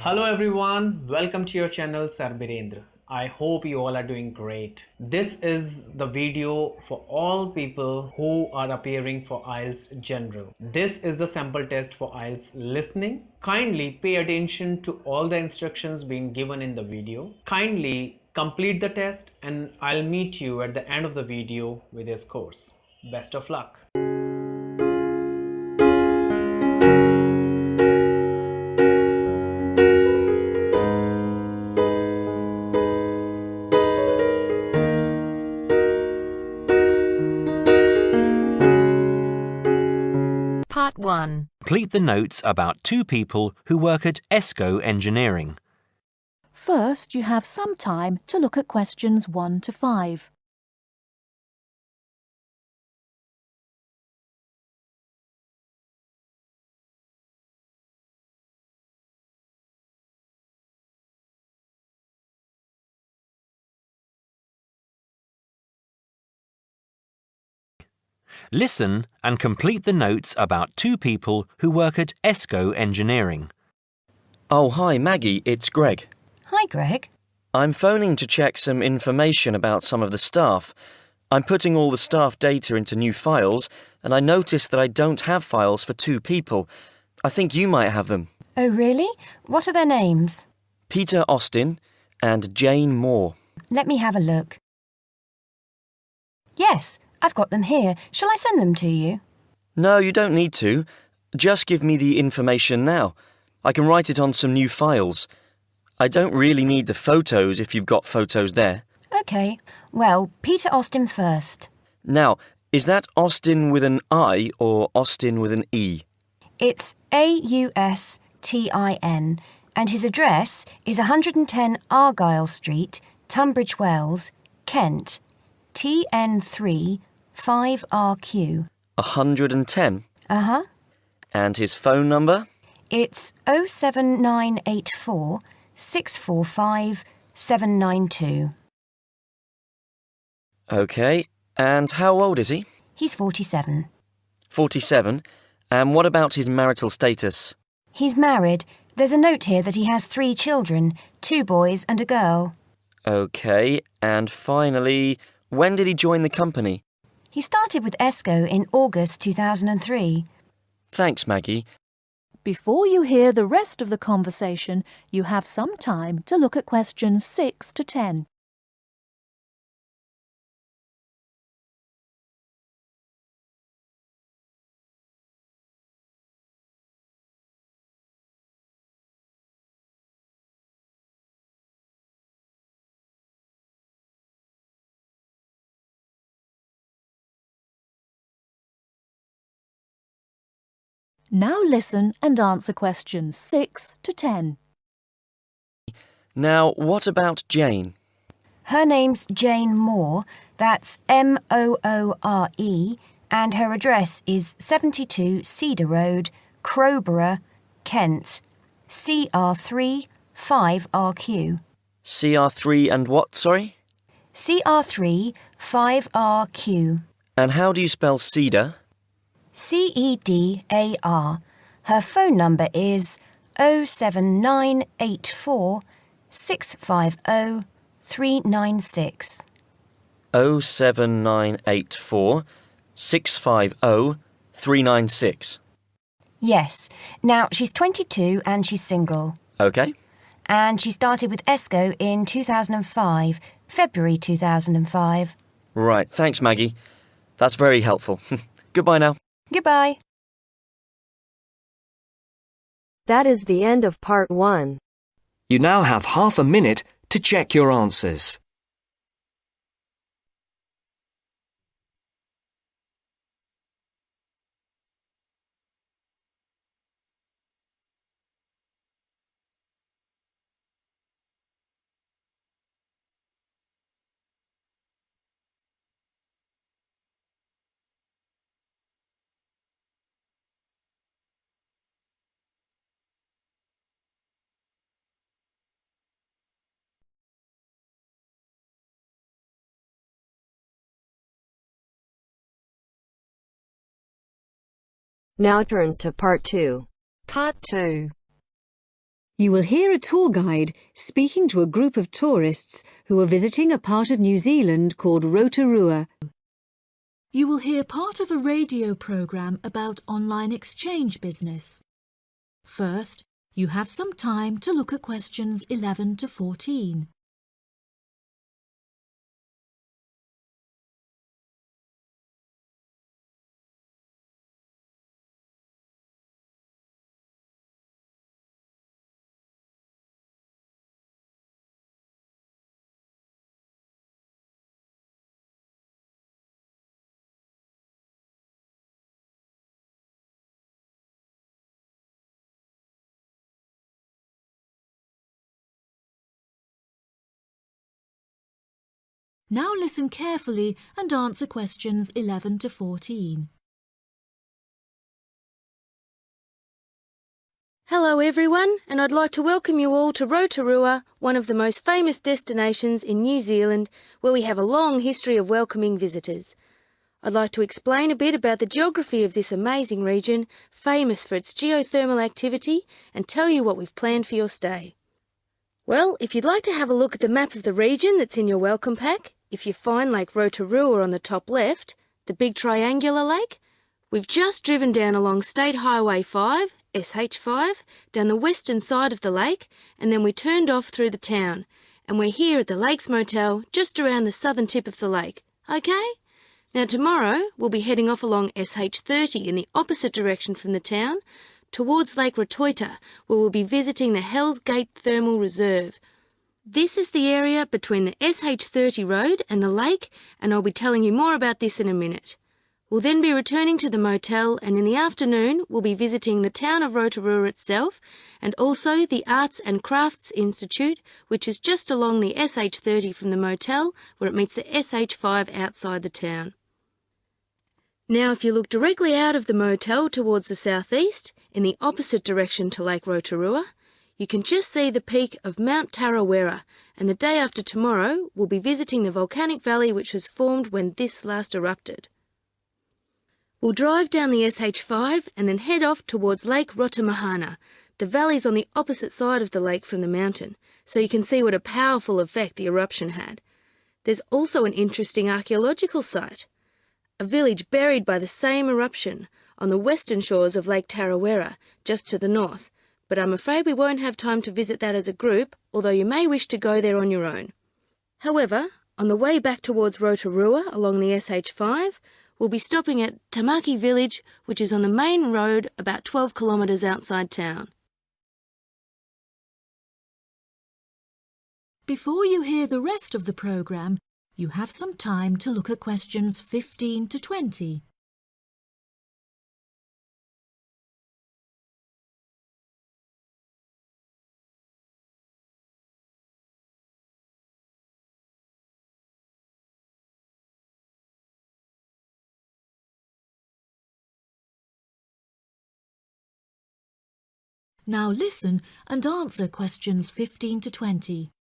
Hello everyone, welcome to your channel Sir Birendra. I hope you all are doing great. This is the video for all people who are appearing for IELTS General. This is the sample test for IELTS listening. Kindly pay attention to all the instructions being given in the video. Kindly complete the test and I'll meet you at the end of the video with your scores. Best of luck. Part 1. Complete the notes about two people who work at ESCO Engineering. First, you have some time to look at questions 1 to 5. Listen and complete the notes about two people who work at ESCO Engineering. Oh, hi, Maggie, it's Greg. Hi, Greg. I'm phoning to check some information about some of the staff. I'm putting all the staff data into new files, and I noticed that I don't have files for two people. I think you might have them. Oh, really? What are their names? Peter Austin and Jane Moore. Let me have a look. Yes, I've got them here. Shall I send them to you? No, you don't need to. Just give me the information now. I can write it on some new files. I don't really need the photos if you've got photos there. OK. Well, Peter Austin first. Now, is that Austin with an I or Austin with an E? It's Austin, and his address is 110 Argyle Street, Tunbridge Wells, Kent, TN3 5RQ. 110? Uh-huh. And his phone number? It's 07984 645 792. OK. And how old is he? He's 47. 47. And what about his marital status? He's married. There's a note here that he has 3 children, 2 boys and a girl. OK. And finally, when did he join the company? He started with ESCO in August 2003. Thanks, Maggie. Before you hear the rest of the conversation, you have some time to look at questions 6 to 10. Now listen and answer questions 6 to 10. Now, what about Jane? Her name's Jane Moore, that's Moore, and her address is 72 Cedar Road, Crowborough, Kent, CR3 5RQ. CR3 and what, sorry? CR3 5RQ. And how do you spell cedar? CEDAR. Her phone number is 07984 650 396. 07984 650 396. Yes. Now, she's 22 and she's single. OK. And she started with ESCO in 2005, February 2005. Right, thanks, Maggie. That's very helpful. Goodbye now. Goodbye. That is the end of part 1. You now have half a minute to check your answers. Now turns to part 2. Part 2. You will hear a tour guide speaking to a group of tourists who are visiting a part of New Zealand called Rotorua. You will hear part of a radio programme about online exchange business. First, you have some time to look at questions 11 to 14. Now listen carefully and answer questions 11 to 14. Hello everyone, and I'd like to welcome you all to Rotorua, one of the most famous destinations in New Zealand, where we have a long history of welcoming visitors. I'd like to explain a bit about the geography of this amazing region, famous for its geothermal activity, and tell you what we've planned for your stay. Well, if you'd like to have a look at the map of the region that's in your welcome pack, if you find Lake Rotorua on the top left, the big triangular lake, we've just driven down along State Highway 5, SH5, down the western side of the lake, and then we turned off through the town, and we're here at the Lakes Motel just around the southern tip of the lake, okay? Now tomorrow we'll be heading off along SH30 in the opposite direction from the town, towards Lake Rotoita, where we'll be visiting the Hells Gate Thermal Reserve. This is the area between the SH30 road and the lake, and I'll be telling you more about this in a minute. We'll then be returning to the motel, and in the afternoon we'll be visiting the town of Rotorua itself, and also the Arts and Crafts Institute, which is just along the SH30 from the motel, where it meets the SH5 outside the town. Now if you look directly out of the motel towards the southeast, in the opposite direction to Lake Rotorua, you can just see the peak of Mount Tarawera, and the day after tomorrow we'll be visiting the volcanic valley which was formed when this last erupted. We'll drive down the SH5 and then head off towards Lake Rotomahana. The valley's on the opposite side of the lake from the mountain, so you can see what a powerful effect the eruption had. There's also an interesting archaeological site, a village buried by the same eruption on the western shores of Lake Tarawera, just to the north, but I'm afraid we won't have time to visit that as a group, although you may wish to go there on your own. However, on the way back towards Rotorua along the SH5, we'll be stopping at Tamaki village, which is on the main road about 12 kilometres outside town. Before you hear the rest of the programme, you have some time to look at questions 15 to 20. Now listen and answer questions 15 to 20.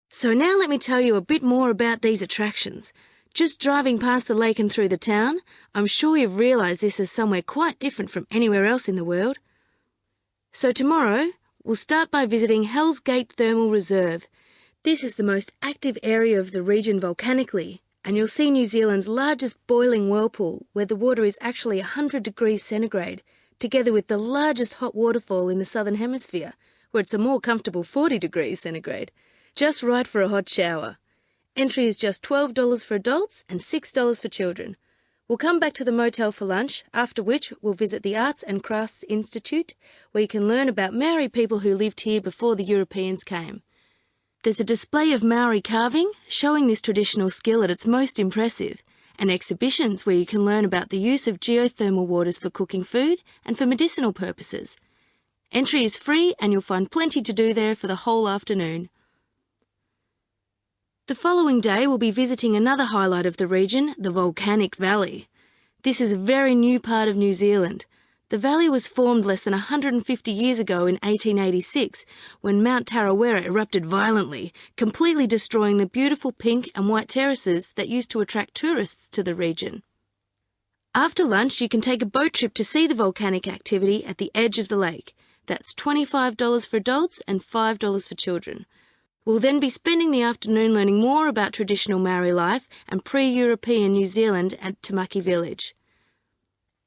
So now let me tell you a bit more about these attractions. Just driving past the lake and through the town, I'm sure you've realised this is somewhere quite different from anywhere else in the world. So tomorrow, we'll start by visiting Hells Gate Thermal Reserve. This is the most active area of the region volcanically, and you'll see New Zealand's largest boiling whirlpool, where the water is actually 100 degrees centigrade, together with the largest hot waterfall in the southern hemisphere, where it's a more comfortable 40 degrees centigrade. Just right for a hot shower. Entry is just $12 for adults and $6 for children. We'll come back to the motel for lunch, after which we'll visit the Arts and Crafts Institute, where you can learn about Maori people who lived here before the Europeans came. There's a display of Maori carving, showing this traditional skill at its most impressive, and exhibitions where you can learn about the use of geothermal waters for cooking food and for medicinal purposes. Entry is free and you'll find plenty to do there for the whole afternoon. The following day we'll be visiting another highlight of the region, the Volcanic Valley. This is a very new part of New Zealand. The valley was formed less than 150 years ago in 1886 when Mount Tarawera erupted violently, completely destroying the beautiful pink and white terraces that used to attract tourists to the region. After lunch, you can take a boat trip to see the volcanic activity at the edge of the lake. That's $25 for adults and $5 for children. We'll then be spending the afternoon learning more about traditional Maori life and pre-European New Zealand at Tamaki Village.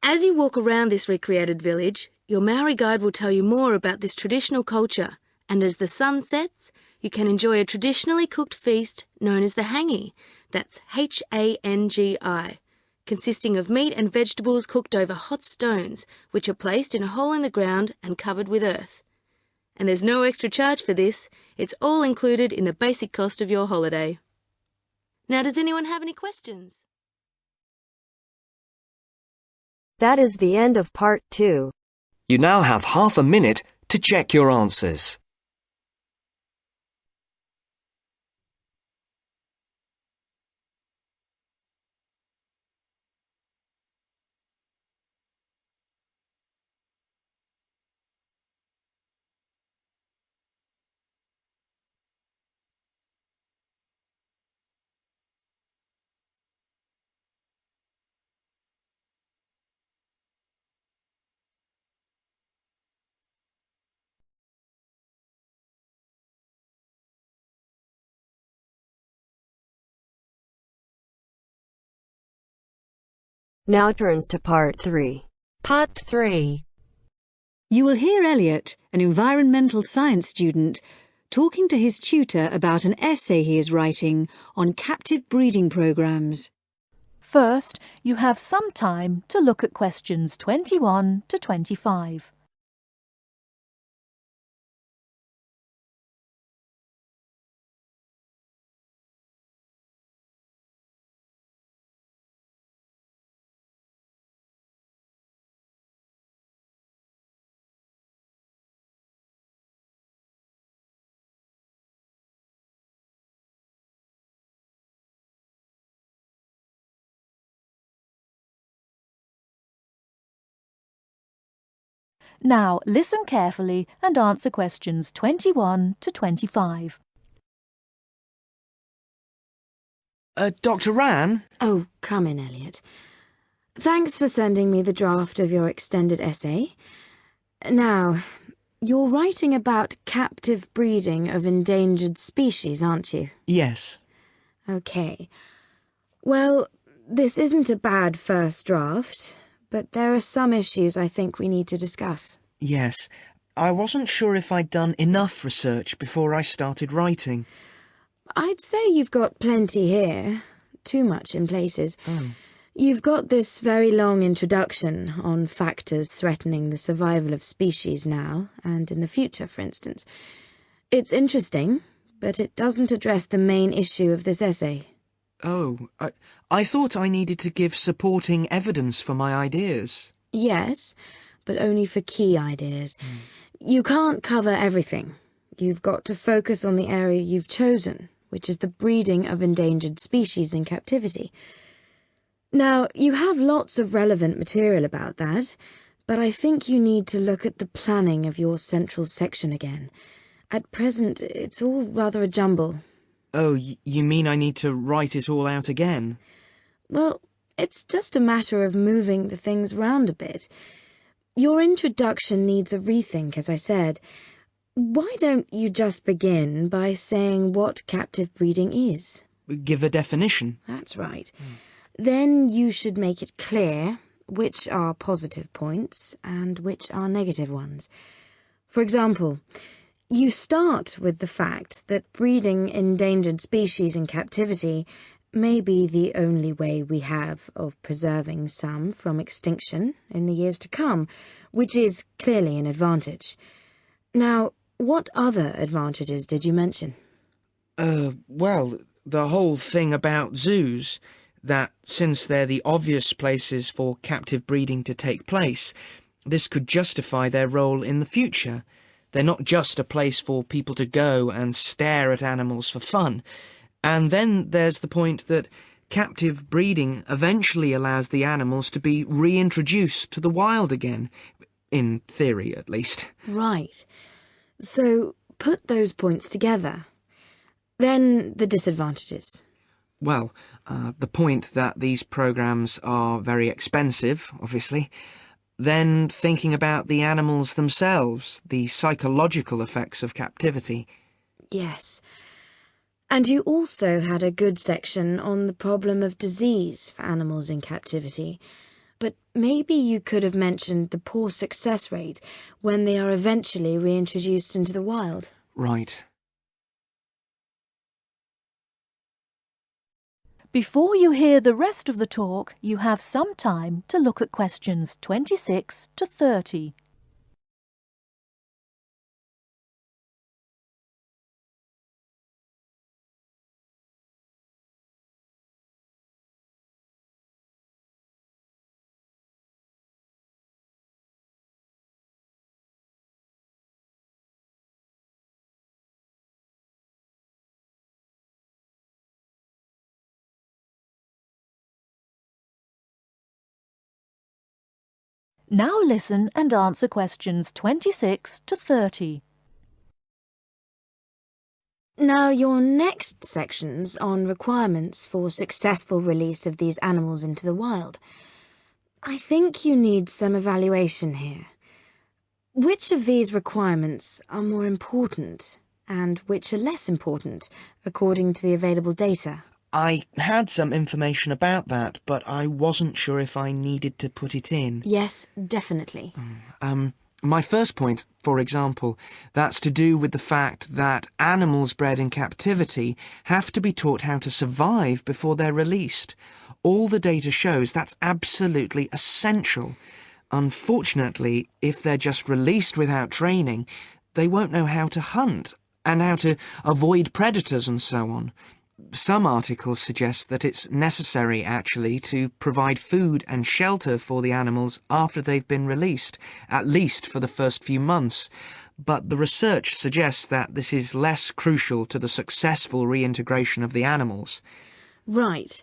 As you walk around this recreated village, your Maori guide will tell you more about this traditional culture, and as the sun sets, you can enjoy a traditionally cooked feast known as the hangi, that's Hangi, consisting of meat and vegetables cooked over hot stones, which are placed in a hole in the ground and covered with earth. And there's no extra charge for this, it's all included in the basic cost of your holiday. Now, does anyone have any questions? That is the end of part 2. You now have half a minute to check your answers. Now turns to part 3. Part 3. You will hear Elliot, an environmental science student, talking to his tutor about an essay he is writing on captive breeding programs. First, you have some time to look at questions 21 to 25. Now listen carefully and answer questions 21 to 25. Dr. Ran? Oh, come in, Elliot. Thanks for sending me the draft of your extended essay. Now, you're writing about captive breeding of endangered species, aren't you? Yes. Okay. Well, this isn't a bad first draft, but there are some issues I think we need to discuss. Yes. I wasn't sure if I'd done enough research before I started writing. I'd say you've got plenty here. Too much in places. You've got this very long introduction on factors threatening the survival of species now and in the future, for instance. It's interesting, but it doesn't address the main issue of this essay. Oh, I thought I needed to give supporting evidence for my ideas. Yes, but only for key ideas. You can't cover everything. You've got to focus on the area you've chosen, which is the breeding of endangered species in captivity. Now, you have lots of relevant material about that, but I think you need to look at the planning of your central section again. At present, it's all rather a jumble. Oh, you mean I need to write it all out again? Well, it's just a matter of moving the things round a bit. Your introduction needs a rethink, as I said. Why don't you just begin by saying what captive breeding is? Give a definition. That's right. Then you should make it clear which are positive points and which are negative ones. For example, you start with the fact that breeding endangered species in captivity may be the only way we have of preserving some from extinction in the years to come, which is clearly an advantage. Now, what other advantages did you mention? Well, the whole thing about zoos, that since they're the obvious places for captive breeding to take place, this could justify their role in the future. They're not just a place for people to go and stare at animals for fun. And then there's the point that captive breeding eventually allows the animals to be reintroduced to the wild again, in theory at least. Right. So put those points together. Then the disadvantages. Well, the point that these programs are very expensive, obviously. Then thinking about the animals themselves, the psychological effects of captivity. Yes. And you also had a good section on the problem of disease for animals in captivity. But maybe you could have mentioned the poor success rate when they are eventually reintroduced into the wild. Right. Before you hear the rest of the talk, you have some time to look at questions 26 to 30. Now listen and answer questions 26 to 30. Now, your next section's on requirements for successful release of these animals into the wild. I think you need some evaluation here. Which of these requirements are more important and which are less important, according to the available data? I had some information about that, but I wasn't sure if I needed to put it in. Yes, definitely. My first point, for example, that's to do with the fact that animals bred in captivity have to be taught how to survive before they're released. All the data shows that's absolutely essential. Unfortunately, if they're just released without training, they won't know how to hunt and how to avoid predators and so on. Some articles suggest that it's necessary, actually, to provide food and shelter for the animals after they've been released, at least for the first few months. But the research suggests that this is less crucial to the successful reintegration of the animals. Right.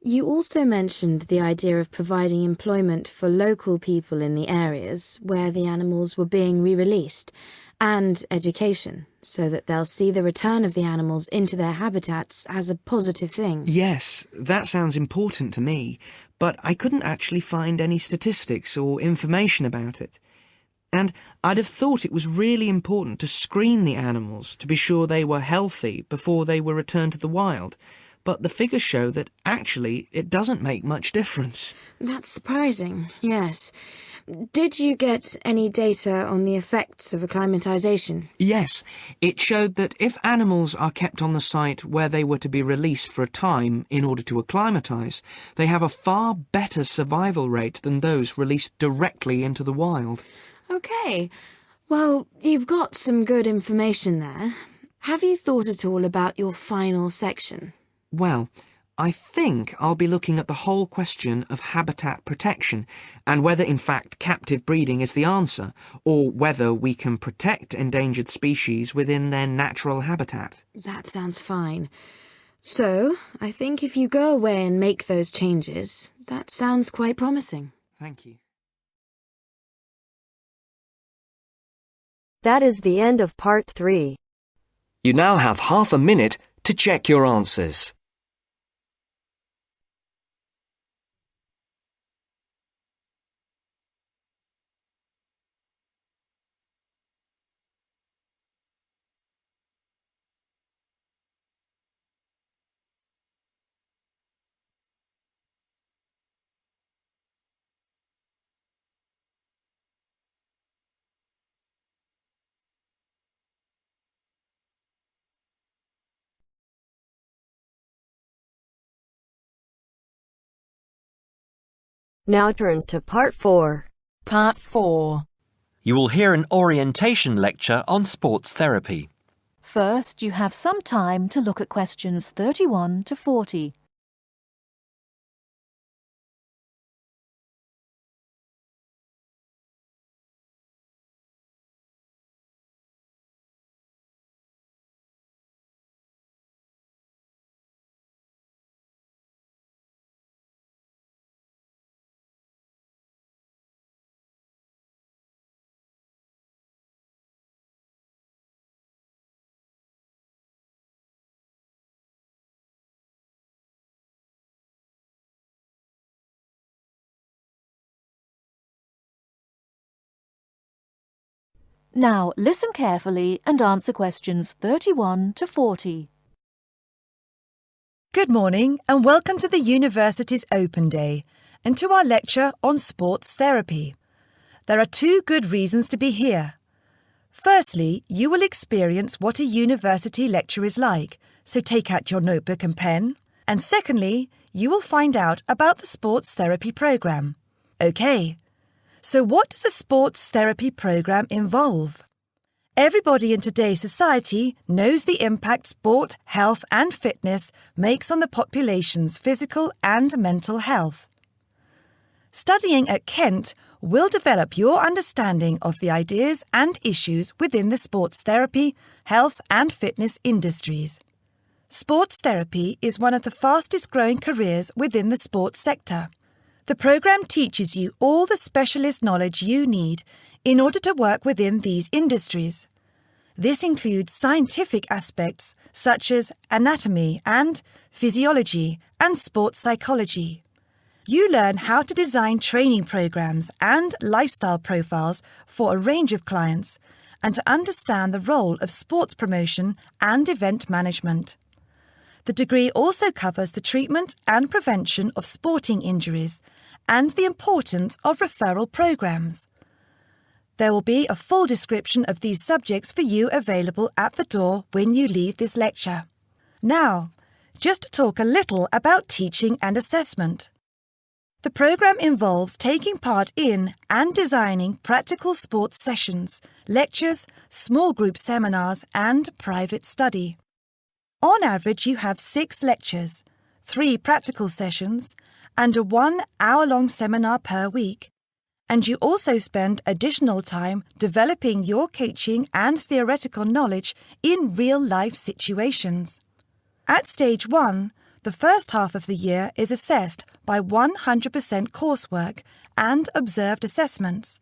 You also mentioned the idea of providing employment for local people in the areas where the animals were being re-released, and education, so that they'll see the return of the animals into their habitats as a positive thing. Yes, that sounds important to me, but I couldn't actually find any statistics or information about it. And I'd have thought it was really important to screen the animals to be sure they were healthy before they were returned to the wild. But the figures show that actually it doesn't make much difference. That's surprising, yes. Did you get any data on the effects of acclimatization? Yes, it showed that if animals are kept on the site where they were to be released for a time in order to acclimatise, they have a far better survival rate than those released directly into the wild. OK. Well, you've got some good information there. Have you thought at all about your final section? Well, I think I'll be looking at the whole question of habitat protection and whether in fact captive breeding is the answer, or whether we can protect endangered species within their natural habitat. That sounds fine. So, I think if you go away and make those changes, that sounds quite promising. Thank you. That is the end of part 3. You now have half a minute to check your answers. Now turns to part 4. Part 4. You will hear an orientation lecture on sports therapy. First, you have some time to look at questions 31 to 40. Now listen carefully and answer questions 31 to 40. Good morning and welcome to the university's Open Day and to our lecture on sports therapy. There are two good reasons to be here. Firstly, you will experience what a university lecture is like, so take out your notebook and pen. And secondly, you will find out about the sports therapy programme. OK, so what does a sports therapy programme involve? Everybody in today's society knows the impact sport, health and fitness makes on the population's physical and mental health. Studying at Kent will develop your understanding of the ideas and issues within the sports therapy, health and fitness industries. Sports therapy is one of the fastest growing careers within the sports sector. The programme teaches you all the specialist knowledge you need in order to work within these industries. This includes scientific aspects such as anatomy and physiology and sports psychology. You learn how to design training programs and lifestyle profiles for a range of clients and to understand the role of sports promotion and event management. The degree also covers the treatment and prevention of sporting injuries and the importance of referral programs. There will be a full description of these subjects for you available at the door when you leave this lecture. Now, just to talk a little about teaching and assessment. The programme involves taking part in and designing practical sports sessions, lectures, small group seminars and private study. On average, you have 6 lectures, 3 practical sessions and a 1-hour-long seminar per week. And you also spend additional time developing your coaching and theoretical knowledge in real-life situations. At Stage 1, the first half of the year is assessed by 100% coursework and observed assessments.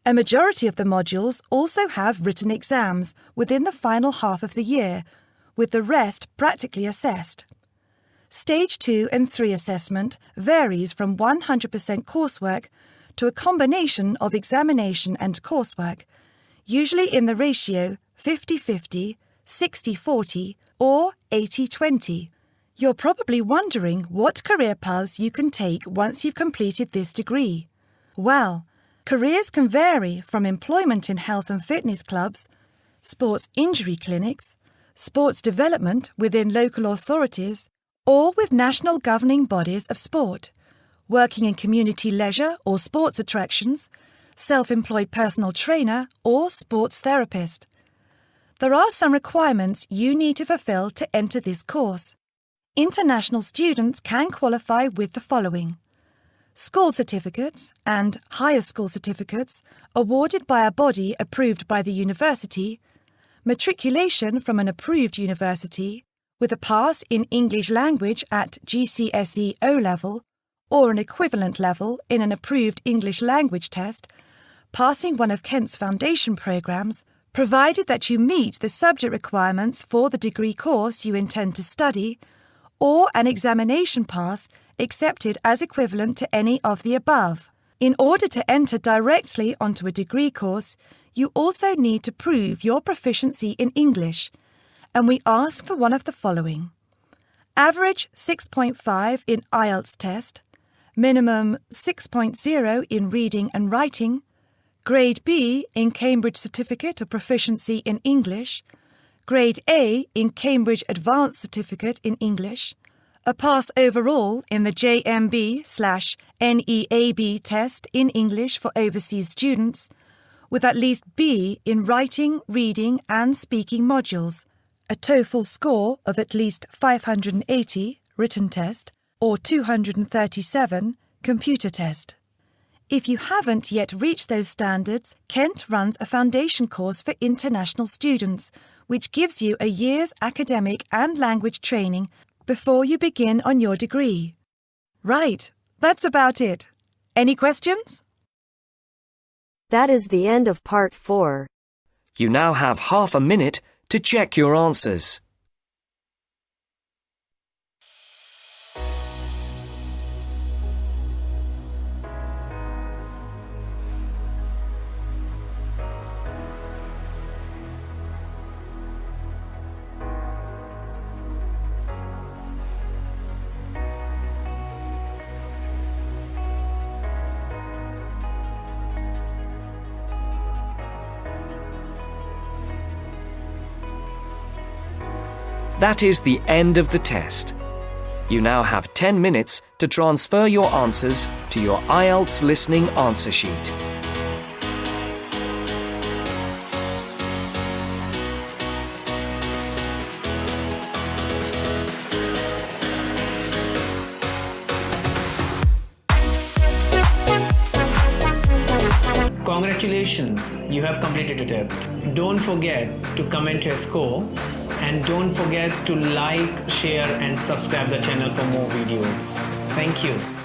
A majority of the modules also have written exams within the final half of the year, with the rest practically assessed. Stage 2 and 3 assessment varies from 100% coursework to a combination of examination and coursework, usually in the ratio 50-50, 60-40 or 80-20. You're probably wondering what career paths you can take once you've completed this degree. Well, careers can vary from employment in health and fitness clubs, sports injury clinics, sports development within local authorities, or with national governing bodies of sport, working in community leisure or sports attractions, self-employed personal trainer or sports therapist. There are some requirements you need to fulfill to enter this course. International students can qualify with the following: school certificates and higher school certificates awarded by a body approved by the university, matriculation from an approved university with a pass in English language at GCSE O-level or an equivalent level in an approved English language test, passing one of Kent's foundation programmes, provided that you meet the subject requirements for the degree course you intend to study, or an examination pass accepted as equivalent to any of the above. In order to enter directly onto a degree course, you also need to prove your proficiency in English, and we ask for one of the following: average 6.5 in Ielts test, minimum 6.0 in reading and writing, Grade B in Cambridge Certificate of Proficiency in English, Grade A in Cambridge Advanced Certificate in English, a pass overall in the JMB/NEAB test in English for overseas students, with at least B in writing, reading and speaking modules, a TOEFL score of at least 580 written test or 237 computer test. If you haven't yet reached those standards, Kent runs a foundation course for international students, which gives you a year's academic and language training before you begin on your degree. Right, that's about it. Any questions? That is the end of part 4. You now have half a minute to check your answers. That is the end of the test. You now have 10 minutes to transfer your answers to your Ielts listening answer sheet. Congratulations, you have completed your test. Don't forget to comment your score and don't forget to like, share and subscribe the channel for more videos. Thank you.